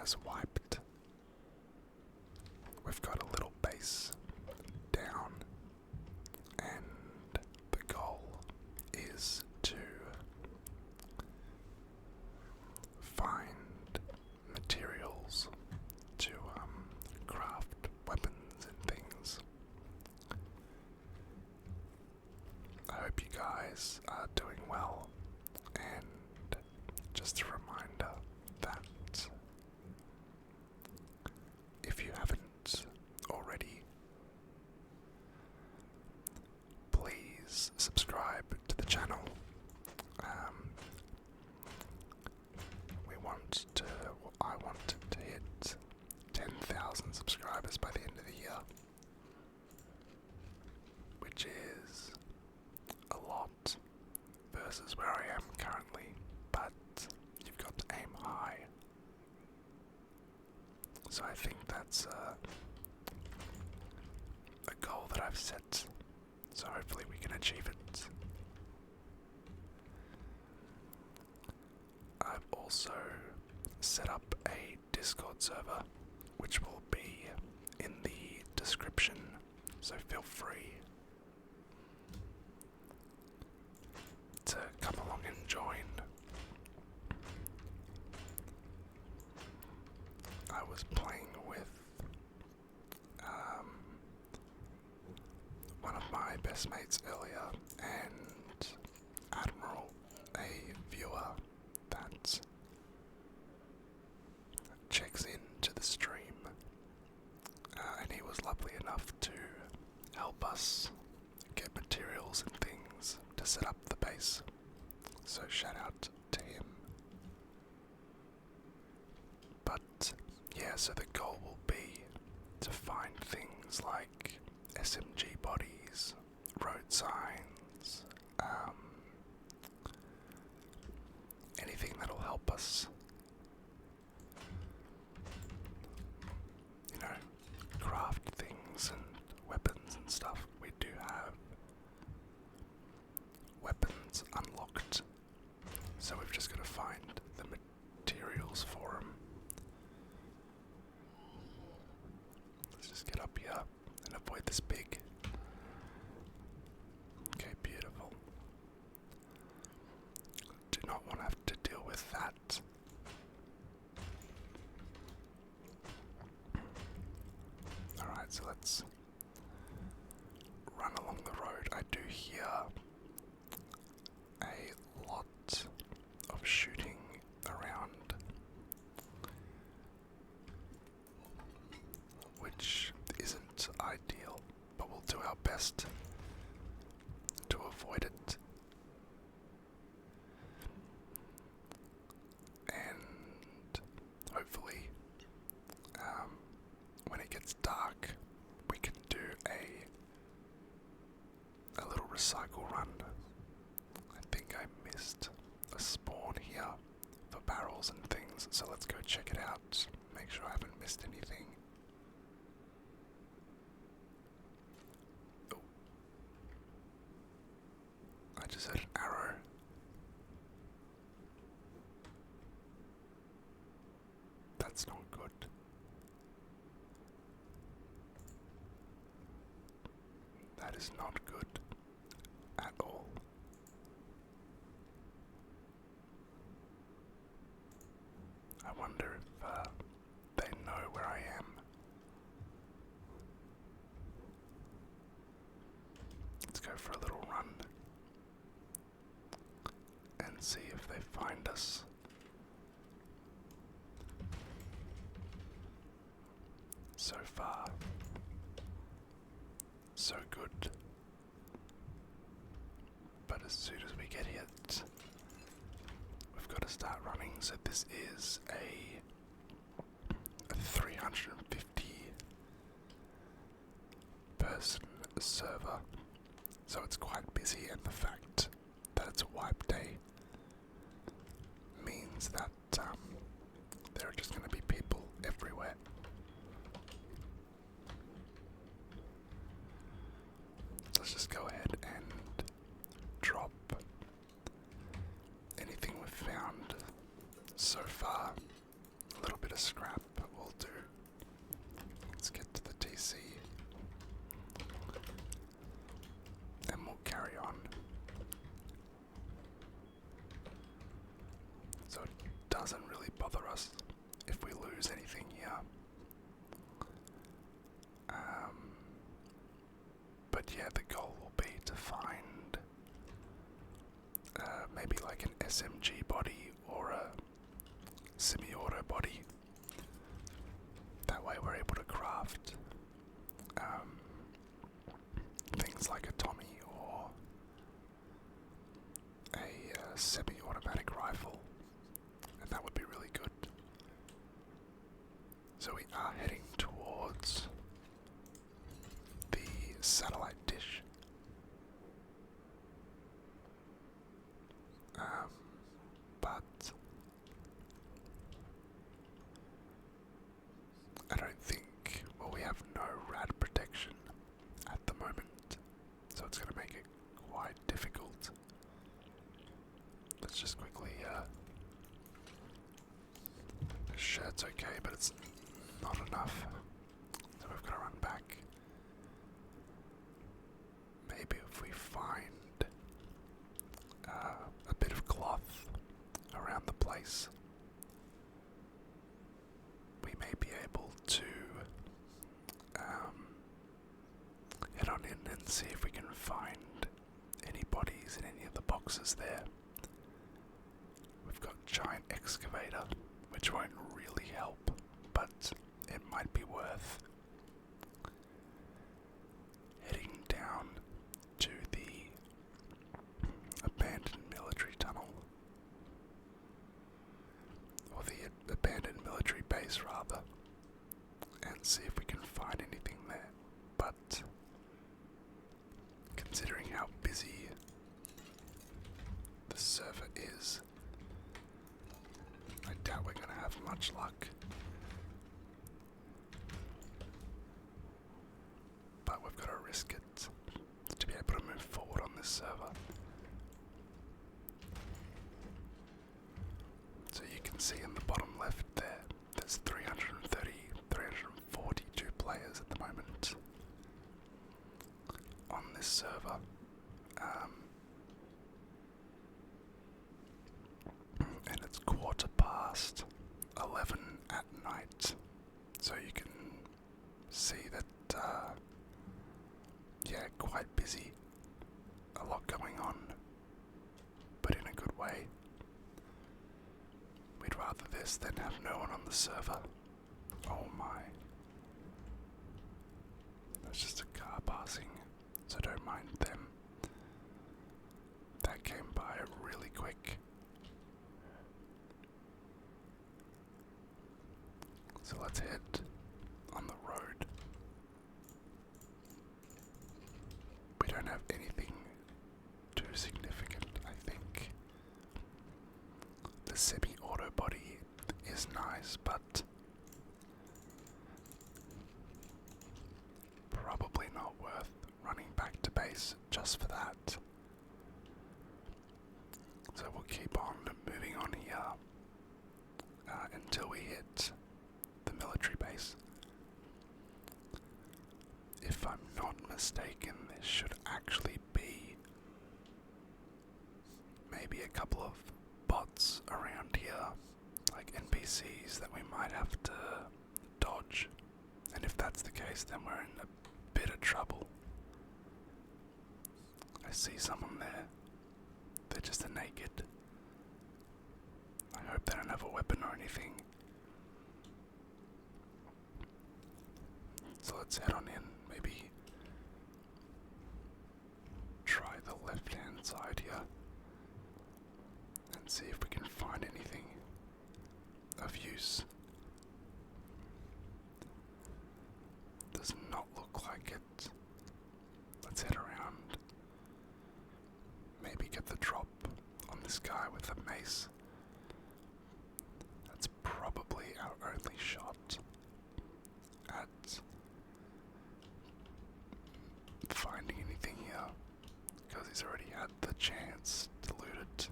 has wiped. We've got a little base down, and the goal is to find materials to craft weapons and things. I hope you guys are doing well, and just a reminder that if you haven't already, please subscribe to the channel. I want to hit 10,000 subscribers by the end of the year, which is a lot versus where I am currently, but you've got to aim high. So I think that's a goal that I've set, so hopefully we can achieve it. I've also set up a Discord server, which will be in the description, so feel free to come along and join. I was playing with one of my best mates earlier, and Admiral, a viewer that checks into the stream, and he was lovely enough to help us get materials and things to set up the base, so shout out to him. But yeah, so the goal will be to find things like SMG bodies, road signs, anything that'll help us, craft things and weapons and stuff. We do have weapons unlocked, so we've just got to find the materials for them. Let's just get up here and avoid this big. Okay, beautiful. Do not want to have to deal with that. Alright, so let's run along the road. I do hear a lot of shooting around, which isn't ideal, but we'll do our best to avoid it. And hopefully, when it gets dark, we can do a little recycle run. I think I missed a spawn here for barrels and things, so let's go check it out, make sure I haven't missed anything. Oh. I just had an arrow. That's not good. That is not good at all. I wonder if they know where I am. Let's go for a little run and see if they find us. So far, so good. But as soon as we get hit, we've got to start running. So this is a 350 person server, so it's quite busy, and the fact that it's a wipe day means that there are just going to be people everywhere. Let's just go ahead and drop anything we've found so far. A little bit bit of scrap will do. Let's get to the TC. And we'll carry on. So it doesn't really bother us if we lose anything here. But yeah, the goal will be to find maybe like an SMG body or a semi-auto body. That way we're able to craft things like a Tommy or a semi-automatic rifle, and that would be really good. So we are heading towards the satellite dish. But I don't think, well, we have no rad protection at the moment, so it's going to make it quite difficult. Let's just quickly, the shirt's okay, but it's not enough, so we've got to run back. Maybe if we find a bit of cloth around the place, we may be able to head on in and see if we can find any bodies in any of the boxes there. We've got giant excavator, which won't really help, but it might be worth heading down to the abandoned military tunnel, or the abandoned military base rather, and see if we can find anything there. But considering how busy the server is, I doubt we're going to have much luck. But we've got to risk it to be able to move forward on this server. So you can see in the bottom left there, there's 342 players at the moment on this server. And it's 11:15 at night, so you can see that, yeah, quite busy, a lot going on, but in a good way. We'd rather this than have no one on the server. Oh my. That's just a car passing, so don't mind them. That came by really quick. So let's head on the road. We don't have anything too significant, I think. The semi-auto body is nice, but probably not worth running back to base just for that. So we'll keep on moving on here until we hit the military base. If I'm not mistaken, there should actually be maybe a couple of bots around here, like NPCs that we might have to dodge. And if that's the case, then we're in a bit of trouble. I see someone there. They're just naked. I hope they don't have a weapon or anything. So let's head on in, maybe try the left-hand side here and see if we can find anything of use. Does not look like it. Let's head around. Maybe get the drop on this guy with a mace. That's probably our only shot at finding anything here, because he's already had the chance to loot it.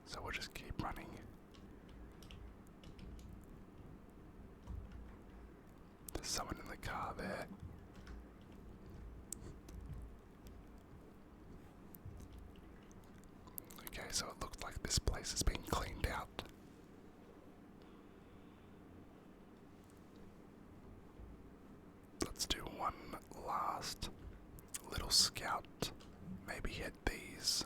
So we'll just keep running someone in the car there. Okay, so it looks like this place has been cleaned out. Let's do one last little scout. Maybe hit these.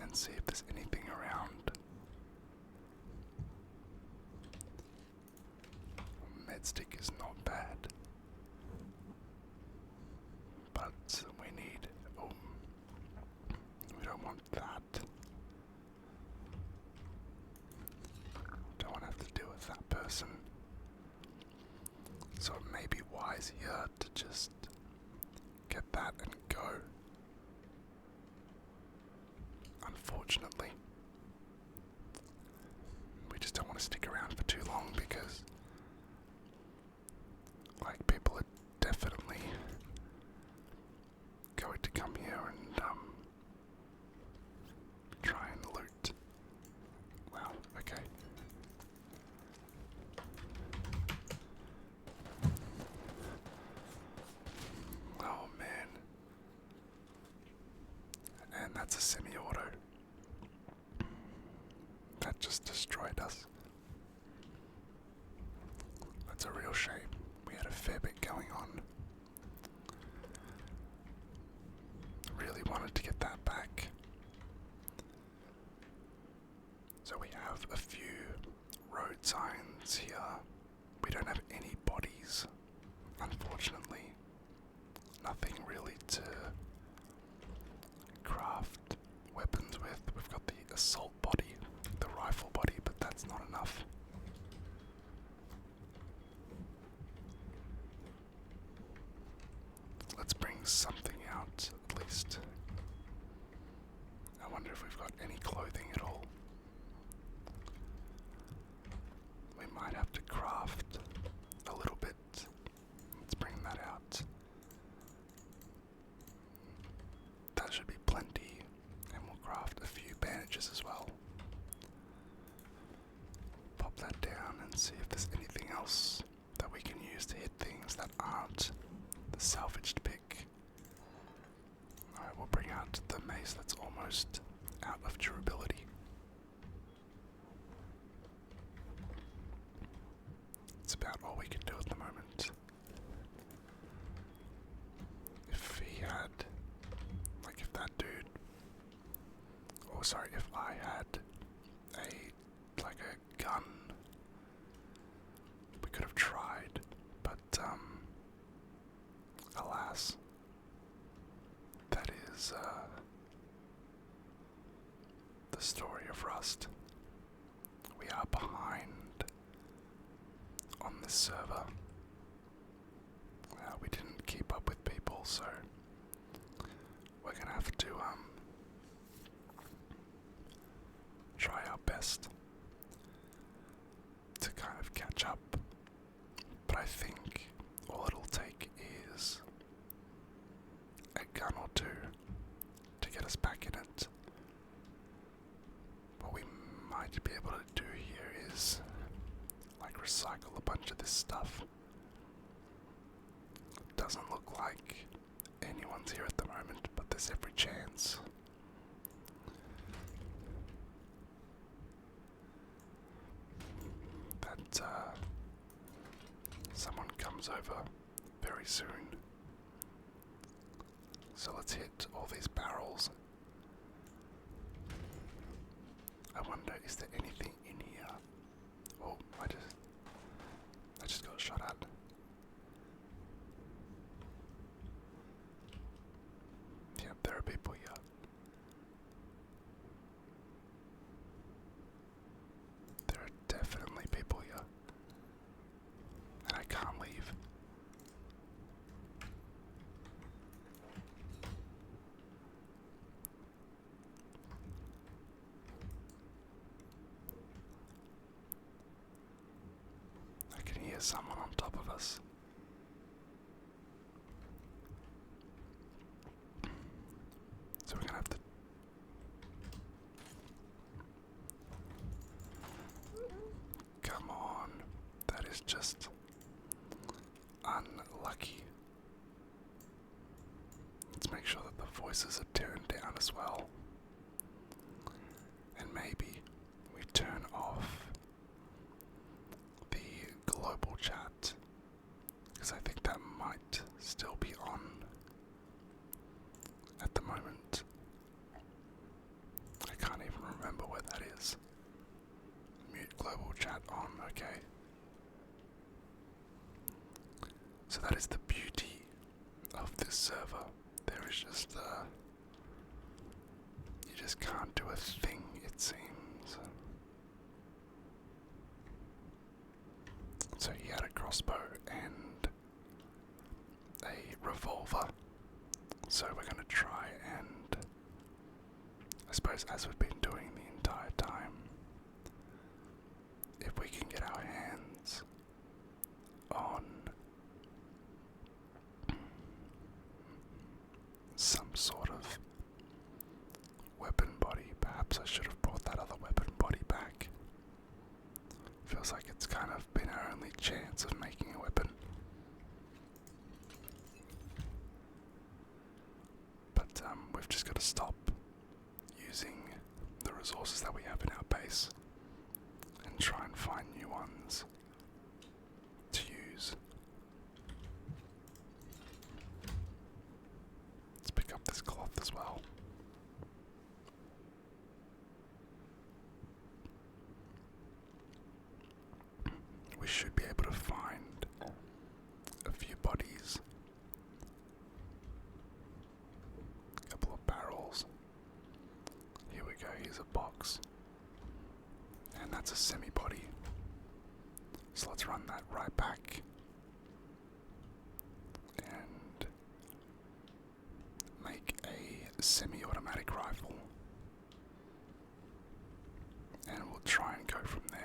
And see if there's anything around. Medstick is not bad. But we need... oh, we don't want that. Don't want to have to deal with that person. So it may be wise here to just get that and go. Unfortunately, we just don't want to stick around for too long because, like, people are definitely going to come here and try and loot. Wow, okay. Oh man. And that's a semi-auto. That just destroyed us. That's a real shame. We had a fair bit going on. Really wanted to get that back. So we have a few road signs here. We don't have any bodies, unfortunately. Nothing really to craft weapons with. We've got the assault body, the rifle body, but that's not enough. Let's bring something out, at least. I wonder if we've got any clothing at all. We might have to craft a little bit. Let's bring that out. That should be plenty, and we'll craft a few bandages as well. Pop that down and see if there's anything else that we can use to hit things that aren't the salvaged pick. Alright, we'll bring out the mace that's almost out of durability. It's about all we can do at the moment. If he had, like if that dude, or sorry, if I had like a gun, we could have tried, but alas, that is the story of Rust. We are behind on this server. We didn't keep up with people, so we're gonna have to try our best to kind of catch up. But I think all it'll take is a gun or two to get us back in it. What we might be able to do here is like recycle a bunch of this stuff. Doesn't look like anyone's here at the moment, but there's every chance. That someone comes over very soon. So let's hit all these barrels. I wonder, is there anything in here? Oh, I just got shot at. Yep, there are people here. There are definitely people here. And I can't leave. I can hear someone on top of us. So we're gonna have to... Come voices are turned down as well. And maybe we turn off the global chat, because I think that might still be on at the moment. I can't even remember where that is. Mute global chat on, okay. So that is the beauty of this server. There is just you just can't do a thing, it seems. So he had a crossbow and a revolver. So we're going to try and, I suppose as we've been doing the entire time, if we can get our hands on some sort of weapon body. Perhaps I should have brought that other weapon body back. Feels like it's kind of been our only chance of making a weapon. But we've just got to stop using the resources that we have in our base and try and find new ones to use. Let's pick up this cloth as well. We should be able to find a few bodies, a couple of barrels. Here we go, here's a box, and that's a semi-body. So let's run that right back and make a semi-automatic rifle, and we'll try and go from there.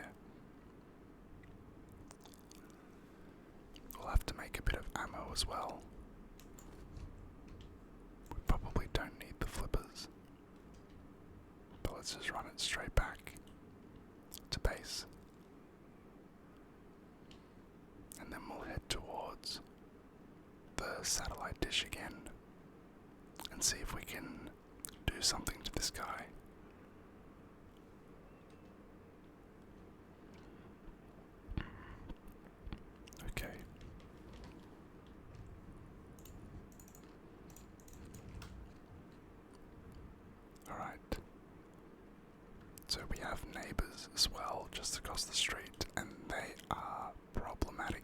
We'll have to make a bit of ammo as well. We probably don't need the flippers, but let's just run it straight back to base. And then we'll head towards the satellite dish again and see if we can do something to this guy. Okay. Alright. So we have neighbors as well just across the street, and they are problematic,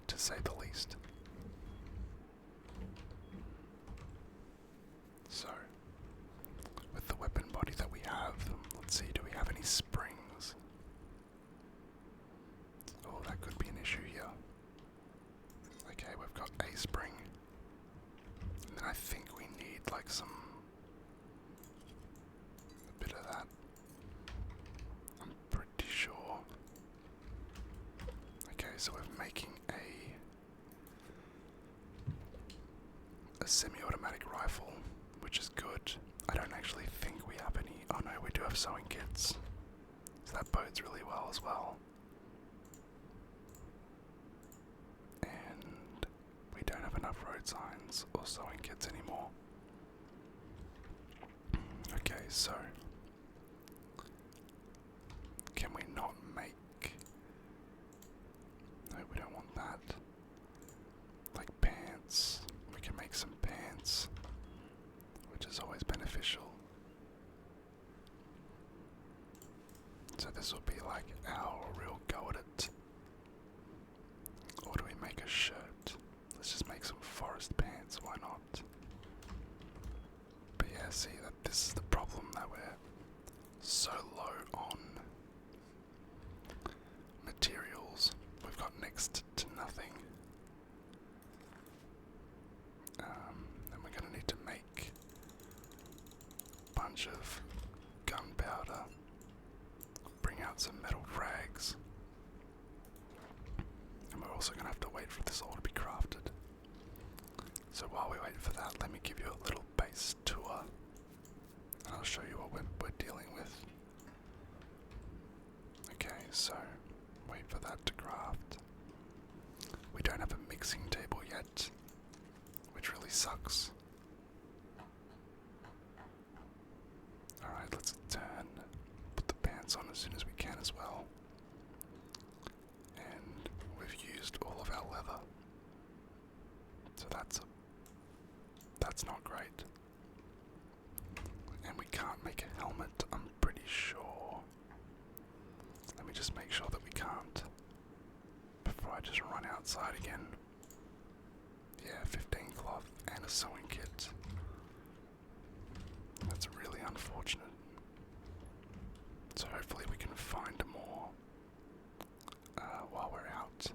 to say the least. So, with the weapon body that we have, let's see, do we have any springs? Oh, that could be an issue here. Okay, we've got a spring. And then I think we need like a bit of that. I'm pretty sure. Okay, so we're making a semi-automatic rifle, which is good. I don't actually think we have any. Oh no, we do have sewing kits. So that bodes really well as well. And we don't have enough road signs or sewing kits anymore. Okay, so can we not make... No, we don't want that. Like pants. We can make some pants, which is always beneficial. So this will be like our real go at it. Or do we make a shirt? Let's just make some forest pants, why not? But yeah, see, that this is the problem, that we're so low on materials. We've got next to nothing. Then we're going to need to make a bunch of gunpowder, bring out some metal frags, and we're also going to have to wait for this all to be crafted. So while we wait for that, let me give you a little base tour, and I'll show you what we're dealing with. Okay, so wait for that to craft. We don't have a mixing table yet, which really sucks. as soon as we can as well. And we've used all of our leather. So that's not great. And we can't make a helmet, I'm pretty sure. Let me just make sure that we can't before I just run outside again. Yeah, 15 cloth and a sewing kit. That's really unfortunate. So hopefully we can find more while we're out.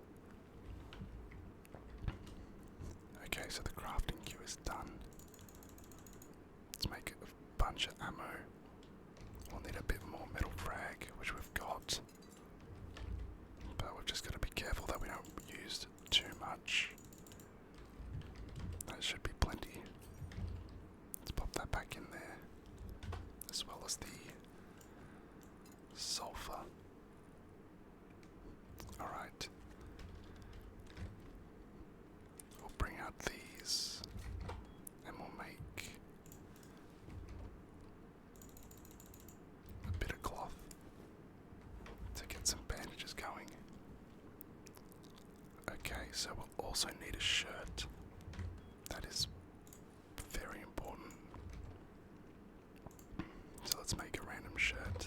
Okay, so the crafting queue is done. Let's make a bunch of ammo. We'll need a bit more metal frag, which we've got. But we've just got to be careful that we don't use too much. That should be plenty. Let's pop that back in there. As well as the sulfur. Alright. We'll bring out these and we'll make a bit of cloth to get some bandages going. Okay, so we'll also need a shirt. That is very important. So let's make a random shirt.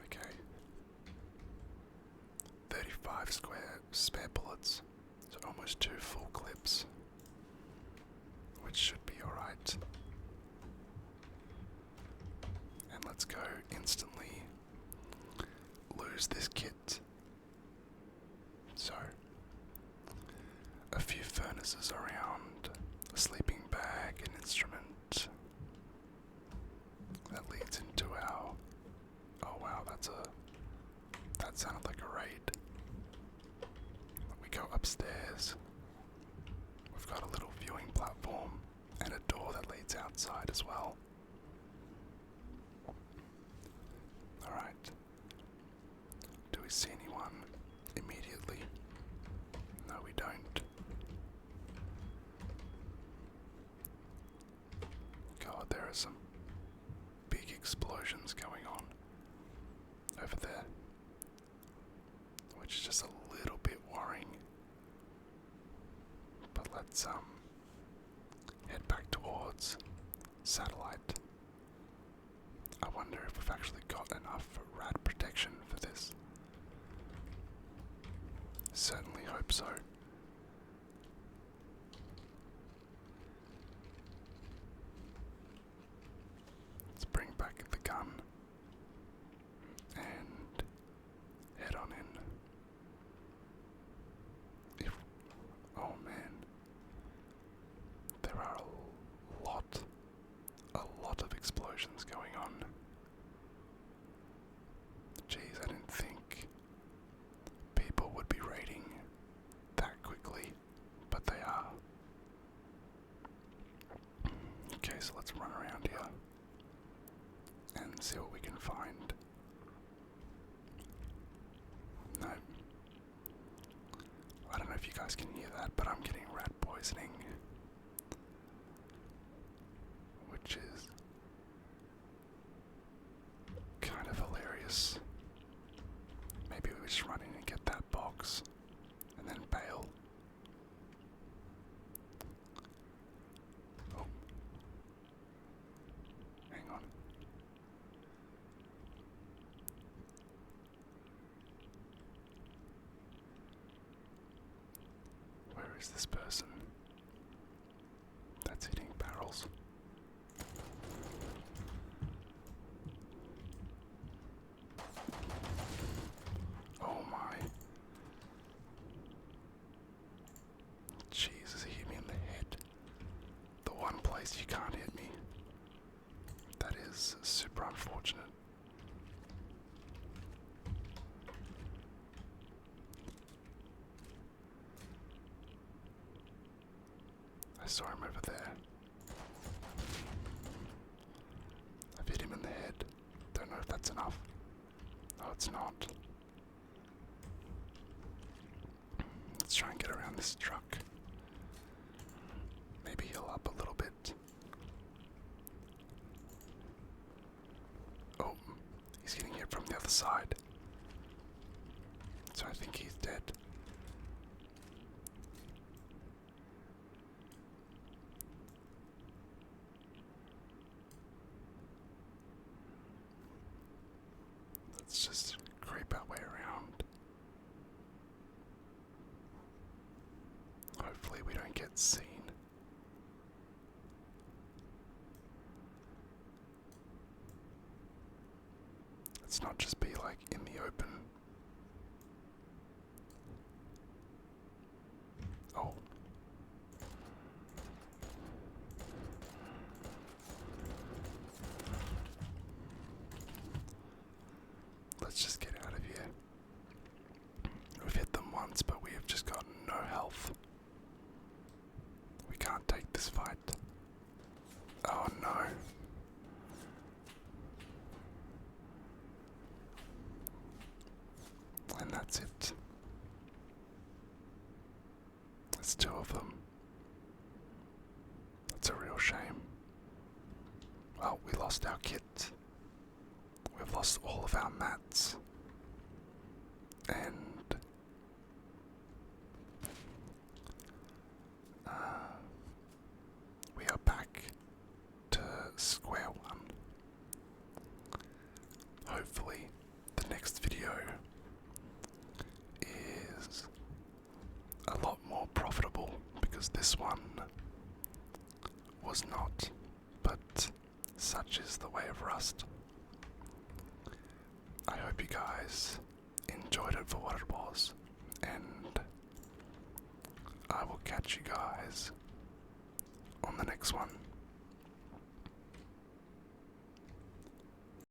Okay. 35 spare bullets. So almost 2 full clips. Which should be alright. And let's go instantly lose this kit. So, a few furnaces around, a sleeping bag, an instrument. That leads into our... Oh wow, that sounded like a raid. We go upstairs. We've got a little viewing platform and a door that leads outside as well. Alright. Do we see anyone immediately? No, we don't. God, there are some big explosions going on over there, which is just a little bit worrying. But let's head back towards satellite. I wonder if we've actually got enough rat protection for this. Certainly hope so. Let's bring back the gun and head on in. Oh man, there are a lot of explosions going on. Jeez, I didn't think people would be raiding that quickly, but they are. Okay, so let's run around here and see what we can find. No. I don't know if you guys can hear that, but I'm getting rat poisoning, which is kind of hilarious. Maybe we just run in and get that box and then bail. Oh. Hang on. Where is this person that's hitting barrels? Oh my. Jesus, he hit me in the head. The one place you can't hit me. That is super unfortunate. I saw him over there. I've hit him in the head. Don't know if that's enough. No, it's not. Let's try and get around this truck. Maybe heal up a little bit. So I think he's dead. Let's just creep our way around. Hopefully we don't get seen. Let's not just be like in the open. Oh. Let's just get out of here. We've hit them once, but we have just got no health. We can't take this fight. Oh no. And that's it. There's two of them. That's a real shame. Well, we lost our kit. We've lost all of our mats. And we are back to square one. Hopefully the next video is a lot more profitable, because this one was not, but such is the way of Rust. I hope you guys enjoyed it for what it was, and I will catch you guys on the next one.